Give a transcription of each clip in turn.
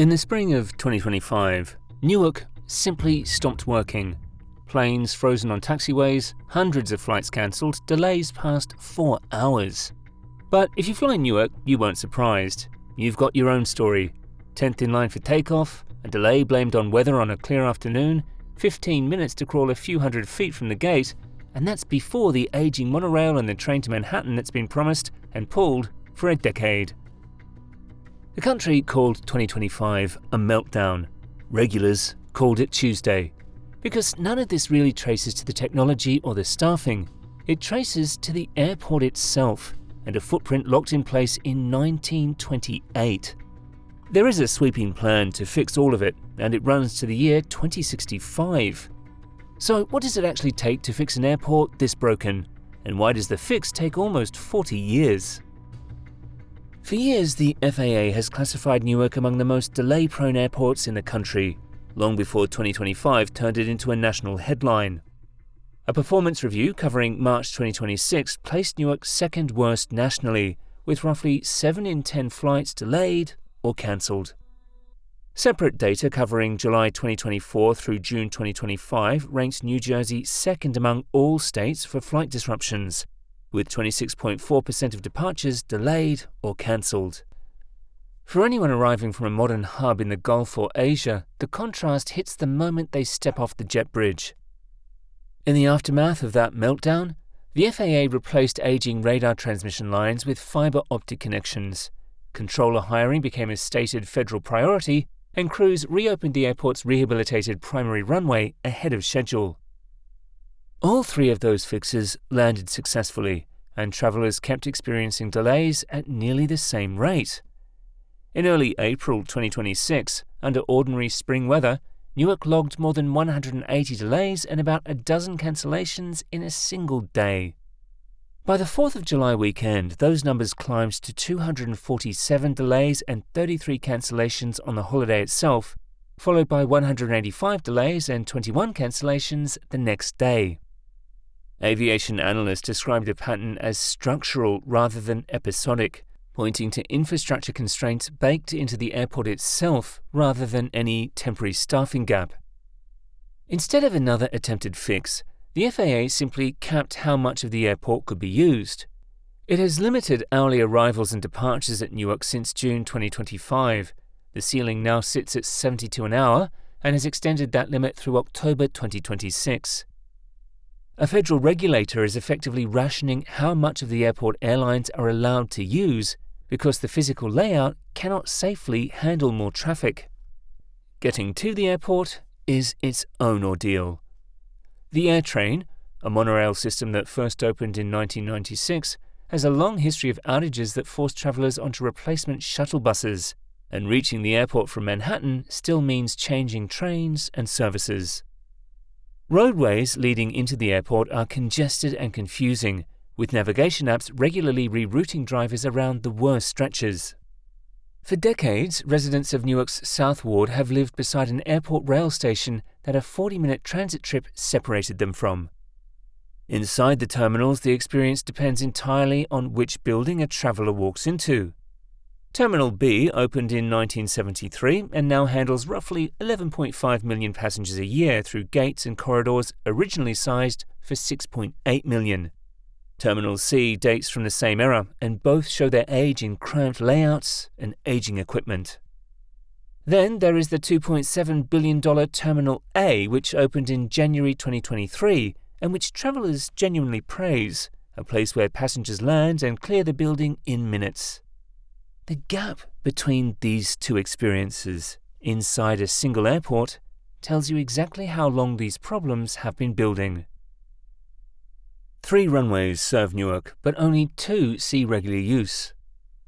In the spring of 2025, Newark simply stopped working. Planes frozen on taxiways, hundreds of flights cancelled, delays past 4 hours. But if you fly Newark, you weren't surprised. You've got your own story. 10th in line for takeoff, a delay blamed on weather on a clear afternoon, 15 minutes to crawl a few hundred feet from the gate, and that's before the aging monorail and the train to Manhattan that's been promised and pulled for a decade. The country called 2025 a meltdown. Regulars called it Tuesday. Because none of this really traces to the technology or the staffing. It traces to the airport itself and a footprint locked in place in 1928. There is a sweeping plan to fix all of it, and it runs to the year 2065. So what does it actually take to fix an airport this broken? And why does the fix take almost 40 years? For years, the FAA has classified Newark among the most delay-prone airports in the country, long before 2025 turned it into a national headline. A performance review covering March 2026 placed Newark second worst nationally, with roughly 7 in 10 flights delayed or cancelled. Separate data covering July 2024 through June 2025 ranked New Jersey second among all states for flight disruptions, with 26.4% of departures delayed or cancelled. For anyone arriving from a modern hub in the Gulf or Asia, the contrast hits the moment they step off the jet bridge. In the aftermath of that meltdown, the FAA replaced aging radar transmission lines with fiber optic connections. Controller hiring became a stated federal priority, and crews reopened the airport's rehabilitated primary runway ahead of schedule. All three of those fixes landed successfully, and travelers kept experiencing delays at nearly the same rate. In early April 2026, under ordinary spring weather, Newark logged more than 180 delays and about a dozen cancellations in a single day. By the 4th of July weekend, those numbers climbed to 247 delays and 33 cancellations on the holiday itself, followed by 185 delays and 21 cancellations the next day. Aviation analysts described the pattern as structural rather than episodic, pointing to infrastructure constraints baked into the airport itself rather than any temporary staffing gap. Instead of another attempted fix, the FAA simply capped how much of the airport could be used. It has limited hourly arrivals and departures at Newark since June 2025. The ceiling now sits at 72 an hour and has extended that limit through October 2026. A federal regulator is effectively rationing how much of the airport airlines are allowed to use because the physical layout cannot safely handle more traffic. Getting to the airport is its own ordeal. The AirTrain, a monorail system that first opened in 1996, has a long history of outages that forced travelers onto replacement shuttle buses, and reaching the airport from Manhattan still means changing trains and services. Roadways leading into the airport are congested and confusing, with navigation apps regularly rerouting drivers around the worst stretches. For decades, residents of Newark's South Ward have lived beside an airport rail station that a 40-minute transit trip separated them from. Inside the terminals, the experience depends entirely on which building a traveller walks into. Terminal B opened in 1973 and now handles roughly 11.5 million passengers a year through gates and corridors originally sized for 6.8 million. Terminal C dates from the same era, and both show their age in cramped layouts and aging equipment. Then there is the $2.7 billion Terminal A, which opened in January 2023, and which travelers genuinely praise, a place where passengers land and clear the building in minutes. The gap between these two experiences inside a single airport tells you exactly how long these problems have been building. 3 runways serve Newark, but only 2 see regular use.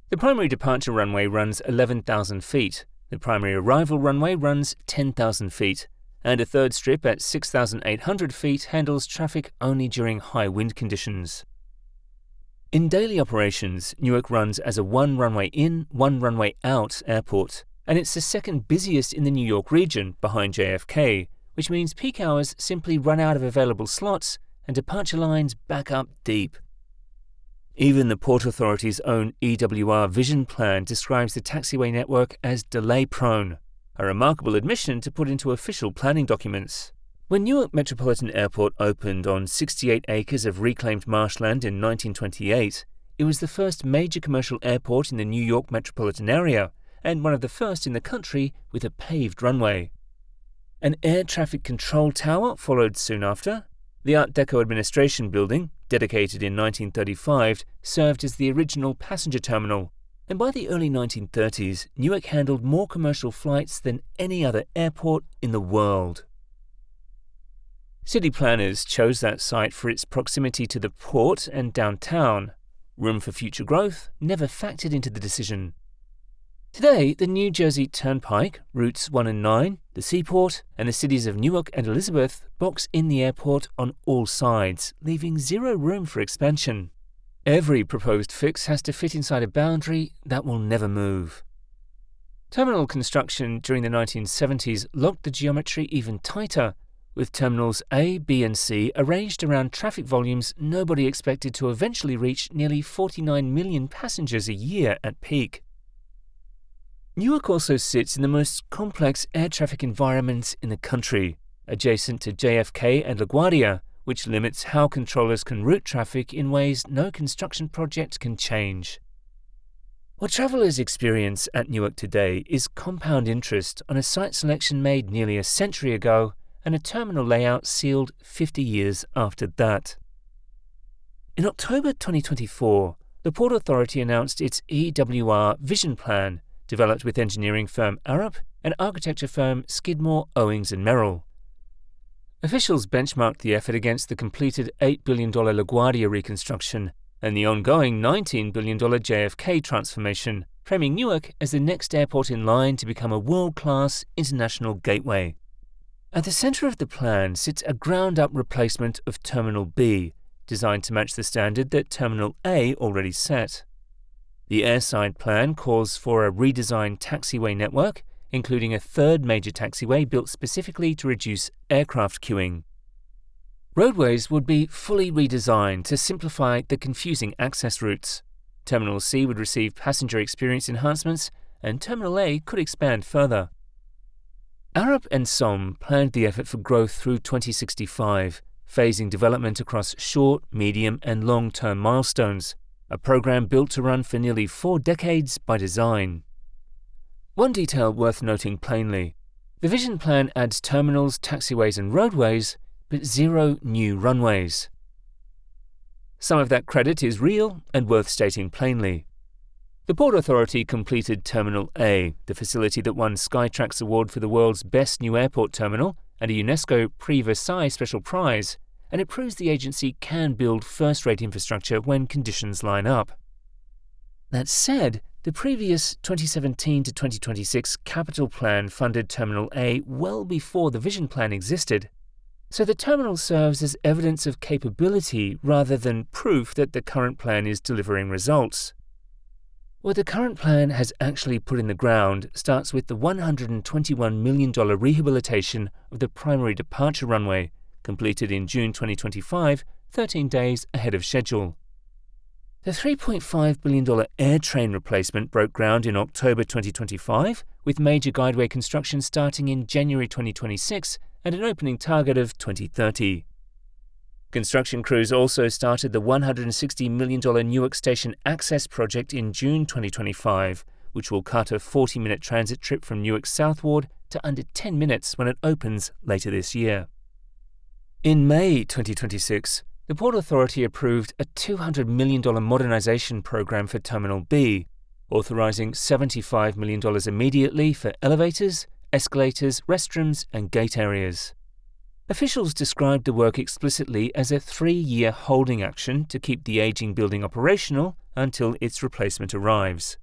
The primary departure runway runs 11,000 feet, the primary arrival runway runs 10,000 feet, and a third strip at 6,800 feet handles traffic only during high wind conditions. In daily operations, Newark runs as a 1 runway in, 1 runway out airport, and it's the second busiest in the New York region behind JFK, which means peak hours simply run out of available slots and departure lines back up deep. Even the Port Authority's own EWR Vision Plan describes the taxiway network as delay-prone, a remarkable admission to put into official planning documents. When Newark Metropolitan Airport opened on 68 acres of reclaimed marshland in 1928, it was the first major commercial airport in the New York metropolitan area, and one of the first in the country with a paved runway. An air traffic control tower followed soon after. The Art Deco administration building, dedicated in 1935, served as the original passenger terminal, and by the early 1930s, Newark handled more commercial flights than any other airport in the world. City planners chose that site for its proximity to the port and downtown. Room for future growth never factored into the decision. Today, the New Jersey Turnpike, Routes 1 and 9, the seaport, and the cities of Newark and Elizabeth box in the airport on all sides, leaving zero room for expansion. Every proposed fix has to fit inside a boundary that will never move. Terminal construction during the 1970s locked the geometry even tighter, with terminals A, B, and C arranged around traffic volumes nobody expected to eventually reach nearly 49 million passengers a year at peak. Newark also sits in the most complex air traffic environments in the country, adjacent to JFK and LaGuardia, which limits how controllers can route traffic in ways no construction project can change. What travelers experience at Newark today is compound interest on a site selection made nearly a century ago and a terminal layout sealed 50 years after that. In October 2024, the Port Authority announced its EWR Vision Plan, developed with engineering firm Arup and architecture firm Skidmore, Owings and Merrill. Officials benchmarked the effort against the completed $8 billion LaGuardia reconstruction and the ongoing $19 billion JFK transformation, framing Newark as the next airport in line to become a world-class international gateway. At the center of the plan sits a ground-up replacement of Terminal B, designed to match the standard that Terminal A already set. The airside plan calls for a redesigned taxiway network, including a third major taxiway built specifically to reduce aircraft queuing. Roadways would be fully redesigned to simplify the confusing access routes. Terminal C would receive passenger experience enhancements, and Terminal A could expand further. Arup and SOM planned the effort for growth through 2065, phasing development across short, medium, and long-term milestones, a program built to run for nearly 4 decades by design. One detail worth noting plainly: the vision plan adds terminals, taxiways, and roadways, but 0 new runways. Some of that credit is real and worth stating plainly. The Port Authority completed Terminal A, the facility that won Skytrax Award for the world's best new airport terminal and a UNESCO Prix Versailles special prize, and it proves the agency can build first-rate infrastructure when conditions line up. That said, the previous 2017 to 2026 capital plan funded Terminal A well before the vision plan existed, so the terminal serves as evidence of capability rather than proof that the current plan is delivering results. What the current plan has actually put in the ground starts with the $121 million rehabilitation of the primary departure runway, completed in June 2025, 13 days ahead of schedule. The $3.5 billion air train replacement broke ground in October 2025, with major guideway construction starting in January 2026 and an opening target of 2030. Construction crews also started the $160 million Newark Station Access project in June 2025, which will cut a 40-minute transit trip from Newark southward to under 10 minutes when it opens later this year. In May 2026, the Port Authority approved a $200 million modernization program for Terminal B, authorizing $75 million immediately for elevators, escalators, restrooms, and gate areas. Officials described the work explicitly as a 3-year holding action to keep the aging building operational until its replacement arrives.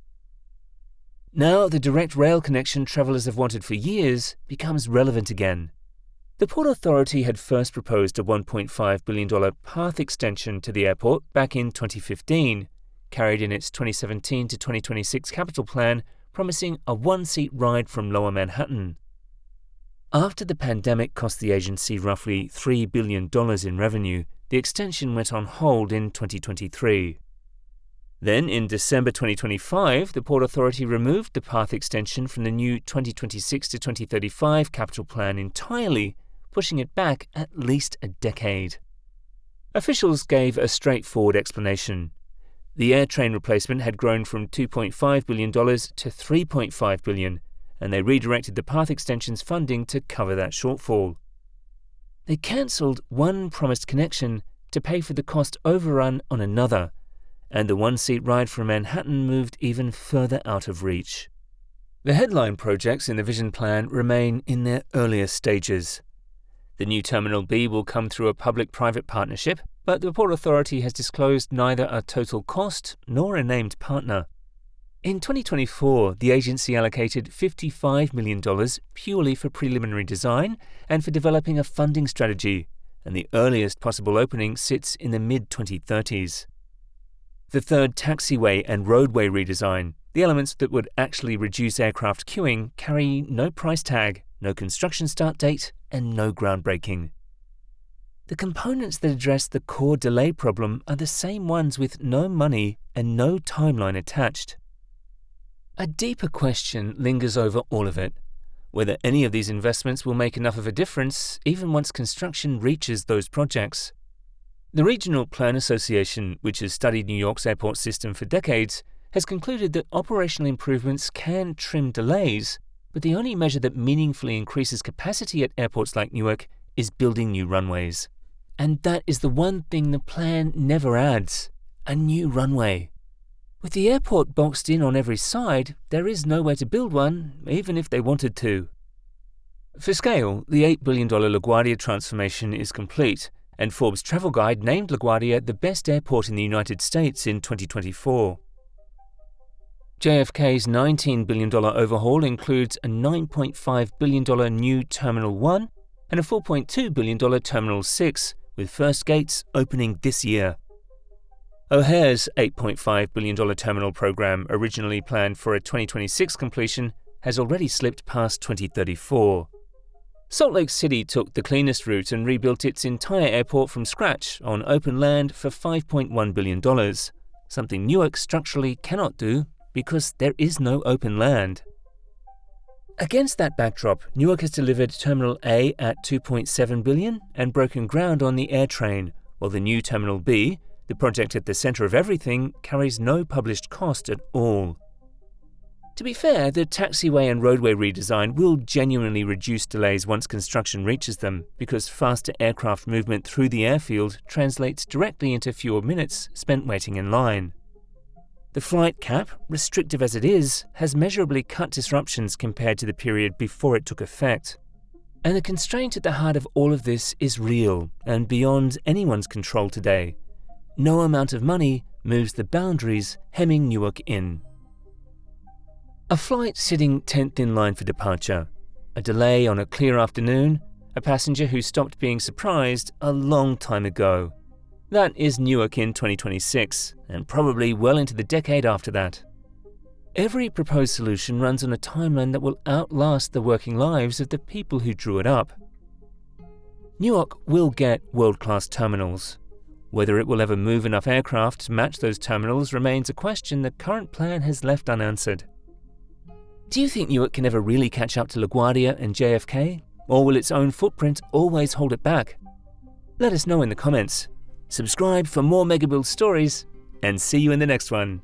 Now the direct rail connection travellers have wanted for years becomes relevant again. The Port Authority had first proposed a $1.5 billion path extension to the airport back in 2015, carried in its 2017 to 2026 capital plan, promising a one-seat ride from Lower Manhattan. After the pandemic cost the agency roughly $3 billion in revenue, the extension went on hold in 2023. Then, in December 2025, the Port Authority removed the path extension from the new 2026 to 2035 capital plan entirely, pushing it back at least a decade. Officials gave a straightforward explanation. The air train replacement had grown from $2.5 billion to $3.5 billion, and they redirected the path extension's funding to cover that shortfall. They cancelled one promised connection to pay for the cost overrun on another, and the one-seat ride from Manhattan moved even further out of reach. The headline projects in the Vision Plan remain in their earliest stages. The new Terminal B will come through a public-private partnership, but the Port Authority has disclosed neither a total cost nor a named partner. In 2024, the agency allocated $55 million purely for preliminary design and for developing a funding strategy, and the earliest possible opening sits in the mid-2030s. The third taxiway and roadway redesign, the elements that would actually reduce aircraft queuing, carry no price tag, no construction start date, and no groundbreaking. The components that address the core delay problem are the same ones with no money and no timeline attached. A deeper question lingers over all of it: whether any of these investments will make enough of a difference even once construction reaches those projects. The Regional Plan Association, which has studied New York's airport system for decades, has concluded that operational improvements can trim delays, but the only measure that meaningfully increases capacity at airports like Newark is building new runways. And that is the one thing the plan never adds: a new runway. With the airport boxed in on every side, there is nowhere to build one, even if they wanted to. For scale, the $8 billion LaGuardia transformation is complete, and Forbes Travel Guide named LaGuardia the best airport in the United States in 2024. JFK's $19 billion overhaul includes a $9.5 billion new Terminal 1 and a $4.2 billion Terminal 6, with first gates opening this year. O'Hare's $8.5 billion terminal program, originally planned for a 2026 completion, has already slipped past 2034. Salt Lake City took the cleanest route and rebuilt its entire airport from scratch on open land for $5.1 billion, something Newark structurally cannot do because there is no open land. Against that backdrop, Newark has delivered Terminal A at $2.7 billion and broken ground on the air train, while the new Terminal B, the project at the center of everything, carries no published cost at all. To be fair, the taxiway and roadway redesign will genuinely reduce delays once construction reaches them, because faster aircraft movement through the airfield translates directly into fewer minutes spent waiting in line. The flight cap, restrictive as it is, has measurably cut disruptions compared to the period before it took effect. And the constraint at the heart of all of this is real and beyond anyone's control today. No amount of money moves the boundaries hemming Newark in. A flight sitting 10th in line for departure, a delay on a clear afternoon, a passenger who stopped being surprised a long time ago. That is Newark in 2026, and probably well into the decade after that. Every proposed solution runs on a timeline that will outlast the working lives of the people who drew it up. Newark will get world-class terminals. Whether it will ever move enough aircraft to match those terminals remains a question the current plan has left unanswered. Do you think Newark can ever really catch up to LaGuardia and JFK, or will its own footprint always hold it back? Let us know in the comments. Subscribe for more Megabuild stories, and see you in the next one.